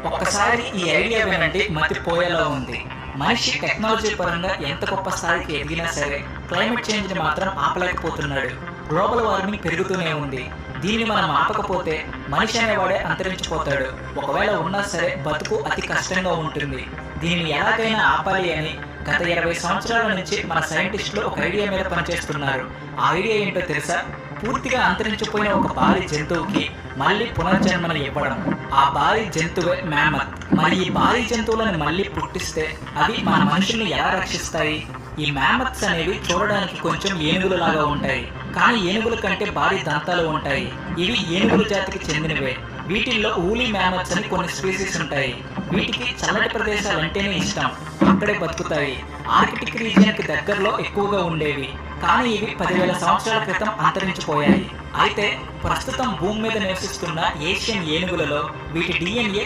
ఒక్కసారి ఈ ఐడియా వినండి మతిపోయేలా ఉంది. మనిషి టెక్నాలజీ పరంగా ఎంత గొప్ప స్థాయికి ఎదిగినా సరే క్లైమేట్ చేంజ్ని మాత్రం ఆపలేకపోతున్నాడు. గ్లోబల్ వార్మింగ్ పెరుగుతూనే ఉంది. దీన్ని మనం ఆపకపోతే మనిషి అనేవాడే అంతరించిపోతాడు. ఒకవేళ ఉన్నా సరే బతుకు అతి కష్టంగా ఉంటుంది. దీనిని ఎలాగైనా ఆపాలి అని గత 20 సంవత్సరాల నుంచి మన సైంటిస్టులు ఒక ఐడియా మీద పనిచేస్తున్నారు. ఆ ఐడియా ఏంటో తెలుసా? పూర్తిగా అంతరించిపోయిన ఒక భారీ జంతువుకి మళ్ళీ పునర్జన్మను ఇవ్వడం. ఆ భారీ జంతువే మ్యామత్. మరి ఈ భారీ జంతువులను మళ్ళీ పుట్టిస్తే అవి మన మనుషుల్ని ఎలా రక్షిస్తాయి? ఈ మ్యామత్స్ అనేవి చూడడానికి కొంచెం ఏనుగుల లాగా ఉంటాయి, కానీ ఏనుగుల కంటే భారీ దంతాలు ఉంటాయి. ఇవి ఏనుగుల జాతికి చెందినవే. వీటిల్లో ఊలీ మ్యామత్స్ అని కొన్ని స్పీసీస్ ఉంటాయి. వీటికి చల్లటి ప్రదేశాలు అంటేనే ఇష్టం. అక్కడే బతుకుతాయి. ఆర్కిటిక్ రీజియన్కి దగ్గరలో ఎక్కువగా ఉండేవి, కానీ ఇవి 10,000 సంవత్సరాల క్రితం అంతరించిపోయాయి. అయితే ప్రస్తుతం భూమి మీద నివసిస్తున్న ఏషియన్ ఏనుగులలో వీటి DNA